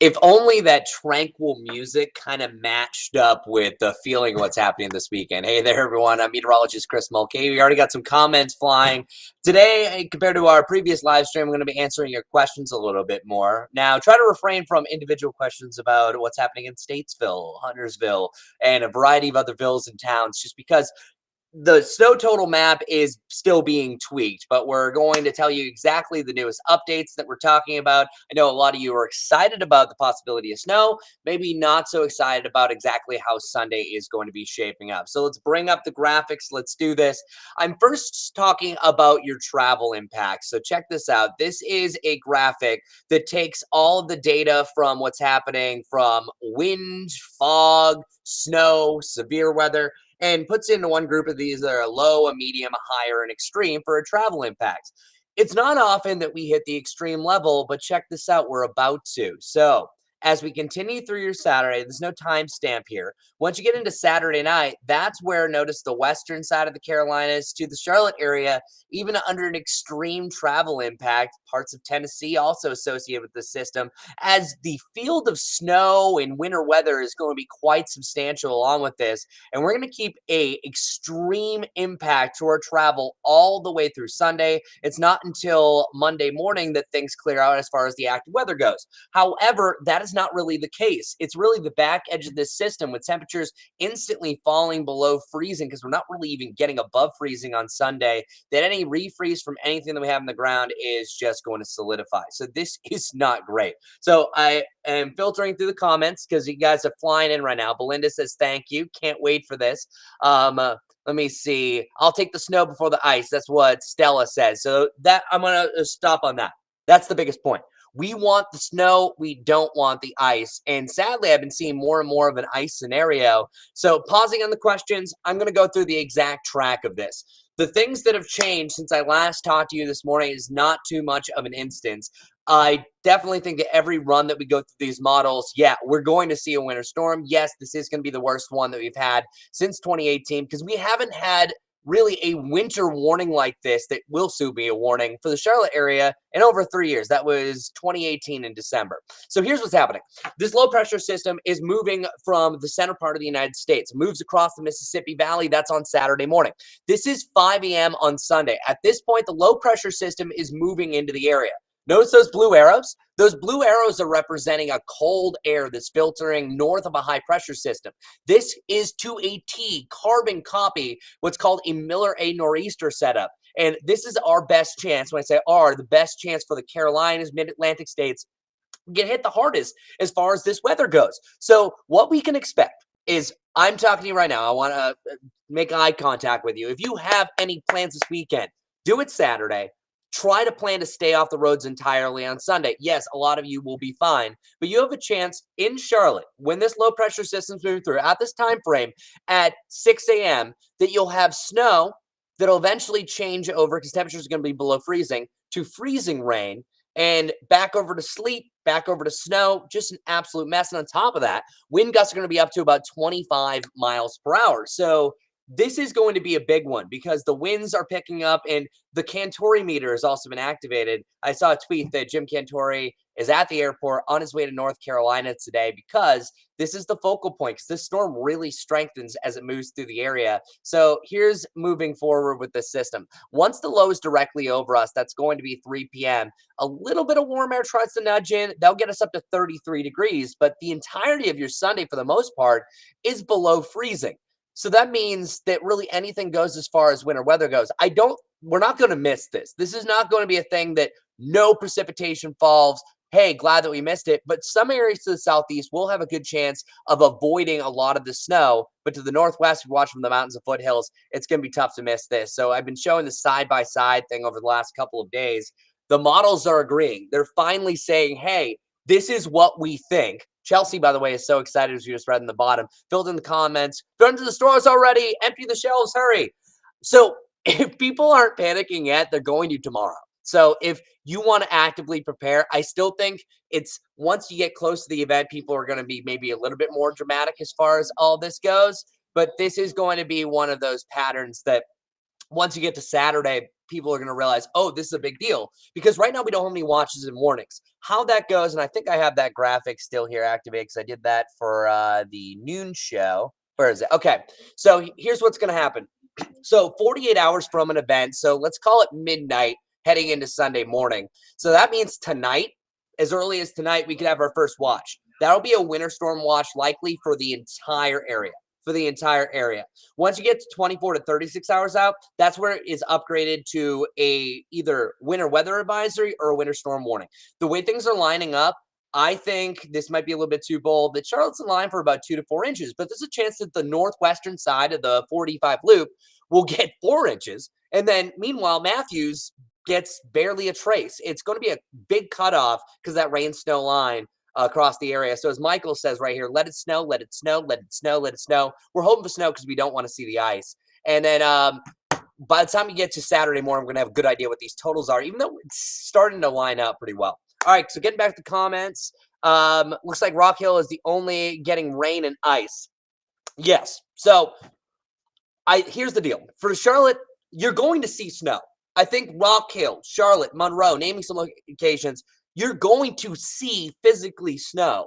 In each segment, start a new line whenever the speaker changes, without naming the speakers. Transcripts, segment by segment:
If only that tranquil music kind of matched up with the feeling of what's happening this weekend. Hey there, everyone. I'm meteorologist Chris Mulcahy. We already got some comments flying. Today, compared to our previous live stream, I'm going to be answering your questions a little bit more. Now, try to refrain from individual questions about what's happening in Statesville, Huntersville, and a variety of other villas and towns, just because the snow total map is still being tweaked, but we're going to tell you exactly the newest updates that we're talking about. I know a lot of you are excited about the possibility of snow, maybe not so excited about exactly how Sunday is going to be shaping up. So let's bring up the graphics. Let's do this. I'm first talking about your travel impacts. So check this out. This is a graphic that takes all of the data from what's happening from wind, fog, snow, severe weather, and puts into one group of these that are low, a medium, a higher, and extreme for a travel impact. It's not often that we hit the extreme level, but check this out, we're about to. So as we continue through your Saturday, there's no timestamp here. Once you get into Saturday night, that's where notice the western side of the Carolinas to the Charlotte area, even under an extreme travel impact, parts of Tennessee also associated with the system, as the field of snow and winter weather is going to be quite substantial along with this. And we're going to keep a extreme impact to our travel all the way through Sunday. It's not until Monday morning that things clear out as far as the active weather goes. However, that is not really the case. It's really the back edge of this system with temperatures instantly falling below freezing, because we're not really even getting above freezing on Sunday, that any refreeze from anything that we have in the ground is just going to solidify. So this is not great. So I am filtering through the comments because you guys are flying in right now. Belinda says, thank you. Can't wait for this. Let me see. I'll take the snow before the ice. That's what Stella says. So that I'm going to stop on that. That's the biggest point. We want the snow. We don't want the ice. And sadly, I've been seeing more and more of an ice scenario. So pausing on the questions, I'm going to go through the exact track of this. The things that have changed since I last talked to you this morning is not too much of an instance. I definitely think that every run that we go through these models, yeah, we're going to see a winter storm. Yes, this is going to be the worst one that we've had since 2018, because we haven't had really a winter warning like this that will soon be a warning for the Charlotte area in over 3 years. That was 2018 in December. So here's what's happening. This low pressure system is moving from the center part of the United States, moves across the Mississippi Valley. That's on Saturday morning. This is 5 a.m. on Sunday. At this point, the low pressure system is moving into the area. Notice those blue arrows? Those blue arrows are representing a cold air that's filtering north of a high pressure system. This is to a T carbon copy what's called a Miller A nor'easter setup. And this is our best chance. When I say our, the best chance for the Carolinas, mid-Atlantic states get hit the hardest as far as this weather goes. So what we can expect is, I'm talking to you right now. I want to make eye contact with you. If you have any plans this weekend, do it Saturday. Try to plan to stay off the roads entirely on Sunday. Yes, a lot of you will be fine, but you have a chance in Charlotte when this low pressure system's moving through at this time frame at 6 a.m. that you'll have snow that'll eventually change over, because temperatures are going to be below freezing, to freezing rain, and back over to sleet, back over to snow, just an absolute mess. And on top of that, wind gusts are going to be up to about 25 miles per hour. So this is going to be a big one because the winds are picking up and the Cantori meter has also been activated. I saw a tweet that Jim Cantori is at the airport on his way to North Carolina today because this is the focal point, because this storm really strengthens as it moves through the area. So here's moving forward with the system. Once the low is directly over us, that's going to be 3 p.m. A little bit of warm air tries to nudge in. That'll get us up to 33 degrees, but the entirety of your Sunday, for the most part, is below freezing. So that means that really anything goes as far as winter weather goes. We're not going to miss this. This is not going to be a thing that no precipitation falls. Hey, glad that we missed it. But some areas to the southeast will have a good chance of avoiding a lot of the snow. But to the northwest, if you watch from the mountains and foothills, it's going to be tough to miss this. So I've been showing the side-by-side thing over the last couple of days. The models are agreeing. They're finally saying, hey, this is what we think. Chelsea, by the way, is so excited, as you just read in the bottom. Filled in the comments. Run to the stores already. Empty the shelves. Hurry. So if people aren't panicking yet, they're going to tomorrow. So if you want to actively prepare, I still think it's once you get close to the event, people are going to be maybe a little bit more dramatic as far as all this goes. But this is going to be one of those patterns that once you get to Saturday, people are going to realize, oh, this is a big deal. Because right now we don't have any watches in mornings. How that goes, and I think I have that graphic still here activated because I did that for the noon show. Where is it? Okay. So here's what's going to happen. So 48 hours from an event. So let's call it midnight heading into Sunday morning. So that means tonight, as early as tonight, we could have our first watch. That'll be a winter storm watch likely for the entire area. For the entire area. Once you get to 24 to 36 hours out, that's where it is upgraded to a either winter weather advisory or a winter storm warning. The way things are lining up, I think this might be a little bit too bold, that Charlotte's in line for about 2 to 4 inches, but there's a chance that the northwestern side of the 45 loop will get 4 inches. And then meanwhile, Matthews gets barely a trace. It's going to be a big cutoff because that rain snow line across the area. So as Michael says right here, let it snow, let it snow, let it snow, let it snow. We're hoping for snow because we don't want to see the ice. And then by the time you get to Saturday morning, we're going to have a good idea what these totals are, even though it's starting to line up pretty well. All right, so getting back to comments, looks like Rock Hill is the only getting rain and ice. Yes. So here's the deal. For Charlotte, you're going to see snow. I think Rock Hill, Charlotte, Monroe, naming some locations, you're going to see physically snow.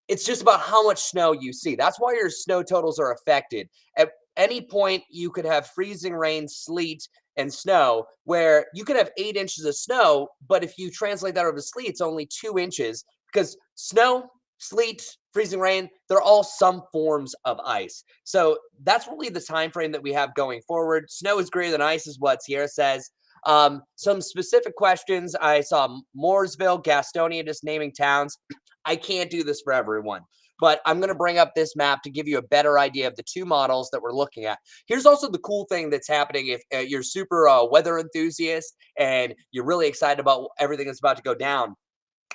It's just about how much snow you see. That's why your snow totals are affected. At any point, you could have freezing rain, sleet, and snow, where you could have 8 inches of snow, but if you translate that over to sleet, it's only 2 inches because snow, sleet, freezing rain, they're all some forms of ice. So that's really the time frame that we have going forward. Snow is greater than ice is what Sierra says. Some specific questions. I saw Mooresville, Gastonia, just naming towns. I can't do this for everyone, but I'm going to bring up this map to give you a better idea of the two models that we're looking at. Here's also the cool thing that's happening if you're super weather enthusiast and you're really excited about everything that's about to go down.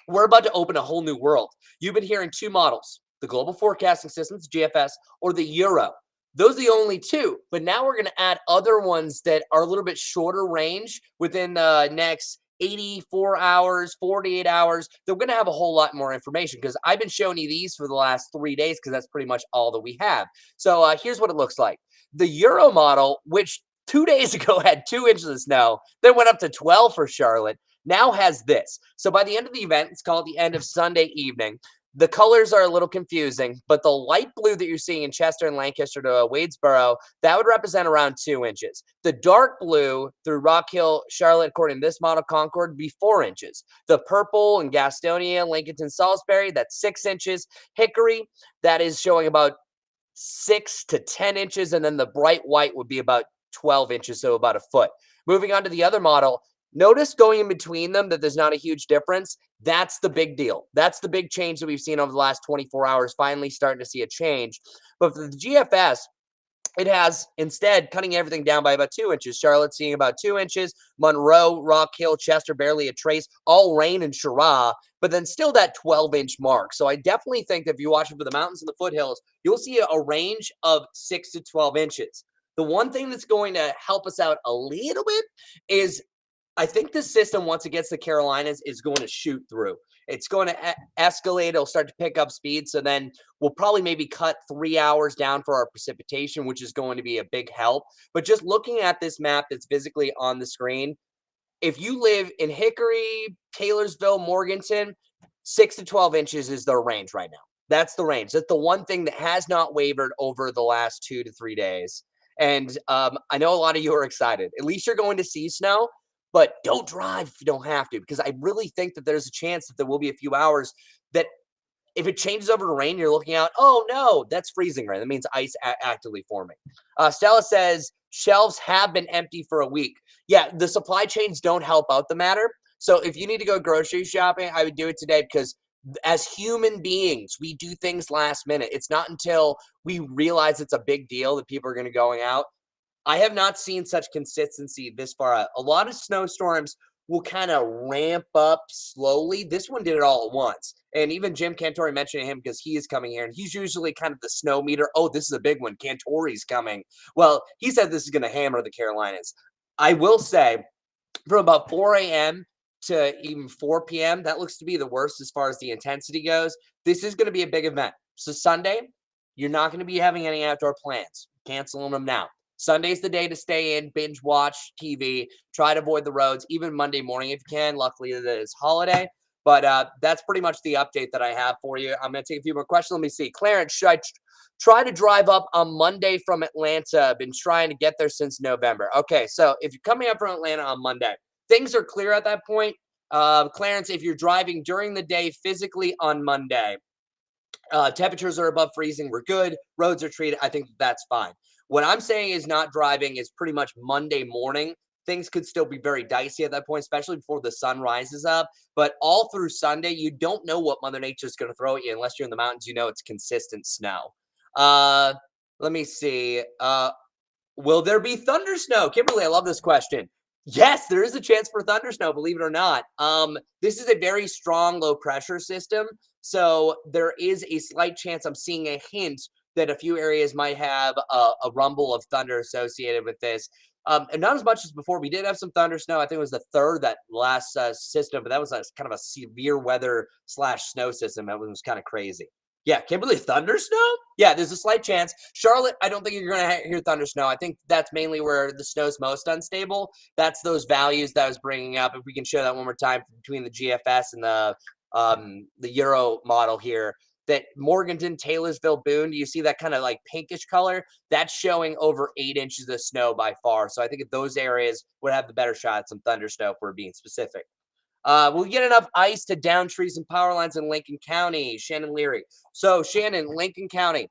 We're about to open a whole new world. You've been hearing two models, the Global Forecasting Systems, GFS, or the Euro. Those are the only two, but now we're going to add other ones that are a little bit shorter range within the next 84 hours, 48 hours. They're going to have a whole lot more information because I've been showing you these for the last 3 days because that's pretty much all that we have. So here's what it looks like. The Euro model, which 2 days ago had 2 inches of snow, then went up to 12 for Charlotte, now has this. So by the end of the event, it's called the end of Sunday evening. The colors are a little confusing, but the light blue that you're seeing in Chester and Lancaster to Wadesboro, that would represent around 2 inches. The dark blue through Rock Hill, Charlotte, according to this model, Concord, would be 4 inches. The purple in Gastonia, Lincolnton, Salisbury, that's 6 inches. Hickory, that is showing about 6 to 10 inches. And then the bright white would be about 12 inches, so about a foot. Moving on to the other model, notice going in between them that there's not a huge difference. That's the big deal. That's the big change that we've seen over the last 24 hours, finally starting to see a change. But for the GFS, it has instead cutting everything down by about 2 inches. Charlotte seeing about 2 inches. Monroe, Rock Hill, Chester, barely a trace. All rain and Chirac, but then still that 12-inch mark. So I definitely think that if you watch it for the mountains and the foothills, you'll see a range of 6 to 12 inches. The one thing that's going to help us out a little bit is I think the system, once it gets to Carolinas, is going to shoot through. It's going to escalate. It'll start to pick up speed. So then we'll probably maybe cut 3 hours down for our precipitation, which is going to be a big help. But just looking at this map that's physically on the screen, if you live in Hickory, Taylorsville, Morganton, 6 to 12 inches is their range right now. That's the range. That's the one thing that has not wavered over the last 2 to 3 days. And I know a lot of you are excited. At least you're going to see snow. But don't drive if you don't have to, because I really think that there's a chance that there will be a few hours that if it changes over to rain, you're looking out, oh, no, that's freezing rain. That means ice actively forming. Stella says shelves have been empty for a week. Yeah, the supply chains don't help out the matter. So if you need to go grocery shopping, I would do it today because as human beings, we do things last minute. It's not until we realize it's a big deal that people are going to going out. I have not seen such consistency this far out. A lot of snowstorms will kind of ramp up slowly. This one did it all at once. And even Jim Cantori mentioned him because he is coming here, and he's usually kind of the snow meter. Oh, this is a big one. Cantori's coming. Well, he said this is going to hammer the Carolinas. I will say from about 4 a.m. to even 4 p.m., that looks to be the worst as far as the intensity goes. This is going to be a big event. So Sunday, you're not going to be having any outdoor plans. Canceling them now. Sunday's the day to stay in, binge watch TV, try to avoid the roads, even Monday morning if you can. Luckily, it is holiday. But that's pretty much the update that I have for you. I'm going to take a few more questions. Let me see. Clarence, should I try to drive up on Monday from Atlanta? Been trying to get there since November. Okay, so if you're coming up from Atlanta on Monday, things are clear at that point. Clarence, if you're driving during the day physically on Monday, temperatures are above freezing. We're good. Roads are treated. I think that's fine. What I'm saying is not driving is pretty much Monday morning. Things could still be very dicey at that point, especially before the sun rises up. But all through Sunday, you don't know what Mother Nature is going to throw at you unless you're in the mountains. You know it's consistent snow. Uh, Let me see. Will there be thunder snow? Kimberly, I love this question. Yes, there is a chance for thunder snow, believe it or not. This is a very strong low pressure system. So there is a slight chance I'm seeing a hint that a few areas might have a rumble of thunder associated with this. And not as much as before. We did have some thunder snow. I think it was the third that last system, but that was a kind of a severe weather slash snow system. That was kind of crazy. Yeah, Kimberly, thunder snow? Yeah, there's a slight chance. Charlotte, I don't think you're going to hear thunder snow. I think that's mainly where the snow's most unstable. That's those values that I was bringing up. If we can show that one more time between the GFS and the Euro model here, that Morganton, Taylorsville, Boone, do you see that kind of like pinkish color? That's showing over 8 inches of snow by far. So I think those areas would have the better shot at some thunder snow if we're being specific. Will we get enough ice to down trees and power lines in Lincoln County? Shannon Leary. So, Shannon, Lincoln County,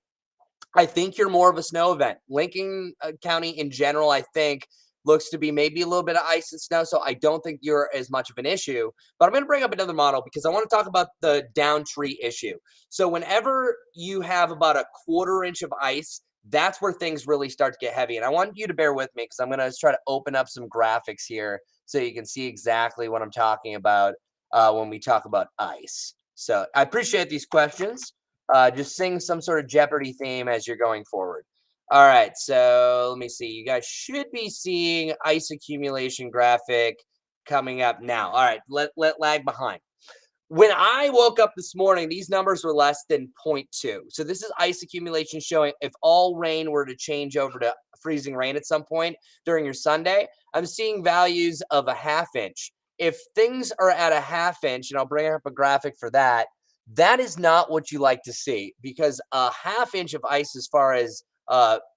I think you're more of a snow event. Lincoln County in general, I think, looks to be maybe a little bit of ice and snow. So, I don't think you're as much of an issue. But I'm going to bring up another model because I want to talk about the down tree issue. So, whenever you have about a quarter inch of ice, that's where things really start to get heavy. And I want you to bear with me because I'm going to try to open up some graphics here so you can see exactly what I'm talking about when we talk about ice. So I appreciate these questions. Just sing some sort of Jeopardy theme as you're going forward. All right, so let me see. You guys should be seeing ice accumulation graphic coming up now. All right, let lag behind. When I woke up this morning, these numbers were less than 0.2. So this is ice accumulation showing if all rain were to change over to freezing rain at some point during your Sunday, I'm seeing values of a half inch. If things are at a half inch, and I'll bring up a graphic for that, that is not what you like to see because a half inch of ice as far as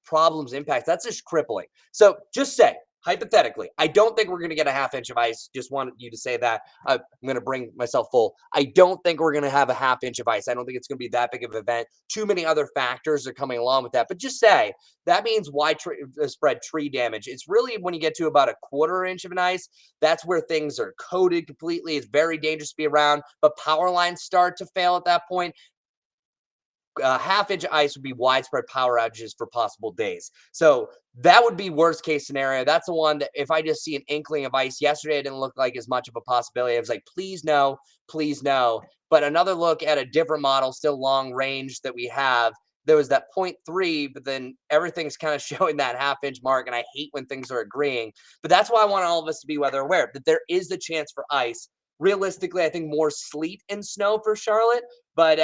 problems impact, that's just crippling. So just say, hypothetically, I don't think we're going to get a half inch of ice. Just wanted you to say that. I'm going to bring myself full. I don't think we're going to have a half inch of ice. I don't think it's going to be that big of an event. Too many other factors are coming along with that. But just say that means widespread tree damage. It's really when you get to about a quarter inch of an ice, that's where things are coated completely. It's very dangerous to be around. But power lines start to fail at that point. Half inch of ice would be widespread power outages for possible days. So that would be worst case scenario. That's the one that if I just see an inkling of ice yesterday, it didn't look like as much of a possibility. I was like, please no, please no. But another look at a different model, still long range that we have, there was that 0.3, but then everything's kind of showing that half inch mark. And I hate when things are agreeing. But that's why I want all of us to be weather aware that there is the chance for ice. Realistically, I think more sleet and snow for Charlotte. But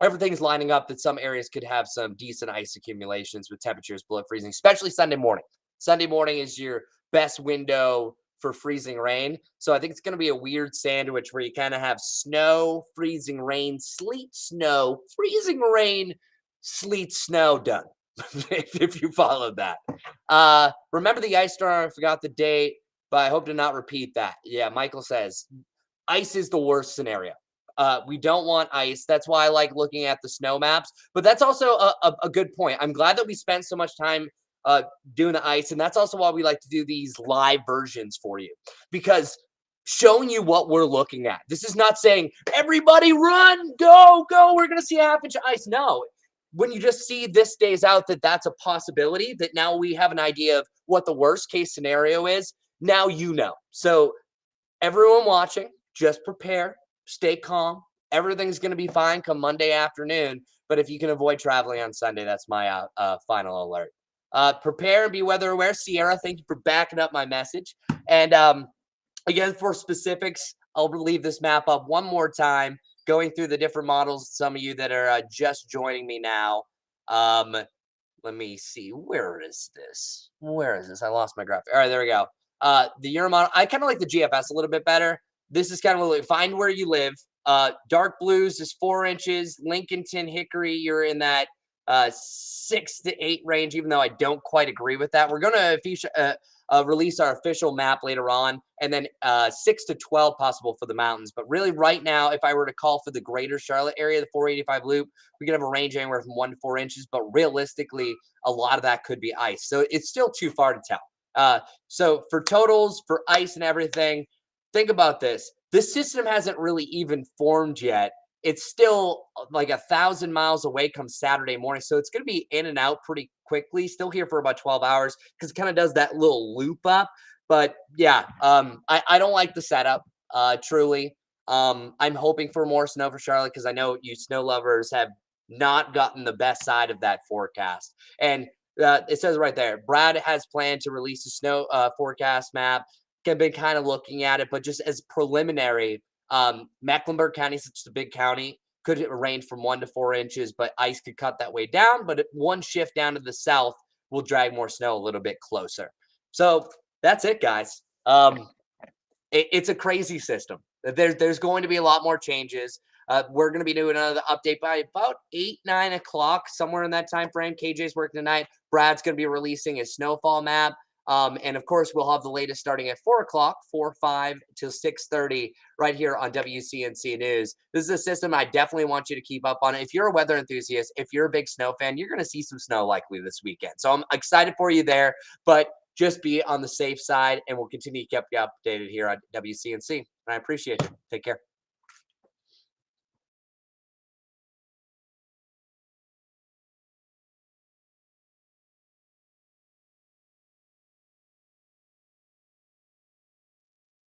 everything's lining up that some areas could have some decent ice accumulations with temperatures below freezing, especially Sunday morning. Sunday morning is your best window for freezing rain. So I think it's going to be a weird sandwich where you kind of have snow, freezing rain, sleet, snow, freezing rain, sleet, snow done. if you followed that. Remember the ice storm? I forgot the date, but I hope to not repeat that. Yeah, Michael says ice is the worst scenario. We don't want ice. That's why I like looking at the snow maps. But that's also a good point. I'm glad that we spent so much time doing the ice. And that's also why we like to do these live versions for you. Because showing you what we're looking at. This is not saying, everybody run, go, we're going to see a half inch of ice. No. When you just see this days out that that's a possibility, that now we have an idea of what the worst case scenario is, now you know. So everyone watching, just prepare. Stay calm. Everything's going to be fine come Monday afternoon. But if you can avoid traveling on Sunday, that's my final alert. Prepare and be weather aware. Sierra, thank you for backing up my message. And again, for specifics, I'll leave this map up one more time, going through the different models. Some of you that are just joining me now. Let let me see. Where is this? Where is this? I lost my graphic. All right, there we go. The Euro model. I kind of like the GFS a little bit better. This is kind of like find where you live. Dark blues is 4 inches. Lincolnton, Hickory, you're in that 6 to 8 range. Even though I don't quite agree with that, we're gonna release our official map later on, and then 6 to 12 possible for the mountains. But really, right now, if I were to call for the greater Charlotte area, the 485 loop, we could have a range anywhere from 1 to 4 inches. But realistically, a lot of that could be ice. So it's still too far to tell. So for totals, for ice and everything, think about this. This system hasn't really even formed yet. It's still like 1,000 miles away come Saturday morning. So it's going to be in and out pretty quickly. Still here for about 12 hours because it kind of does that little loop up. But yeah, I don't like the setup, truly. I'm hoping for more snow for Charlotte because I know you snow lovers have not gotten the best side of that forecast. And it says right there, Brad has planned to release a snow forecast map. I've been kind of looking at it, but just as preliminary, Mecklenburg County, such a big county, could range from 1 to 4 inches, but ice could cut that way down. But one shift down to the south will drag more snow a little bit closer. So that's it, guys. It's a crazy system. There's going to be a lot more changes. We're going to be doing another update by about 8, 9 o'clock, somewhere in that time frame. KJ's working tonight. Brad's going to be releasing his snowfall map. And of course, we'll have the latest starting at 4 o'clock, 5 to 6:30, right here on WCNC News. This is a system I definitely want you to keep up on. If you're a weather enthusiast, if you're a big snow fan, you're going to see some snow likely this weekend. So I'm excited for you there, but just be on the safe side, and we'll continue to keep you updated here on WCNC. And I appreciate you. Take care.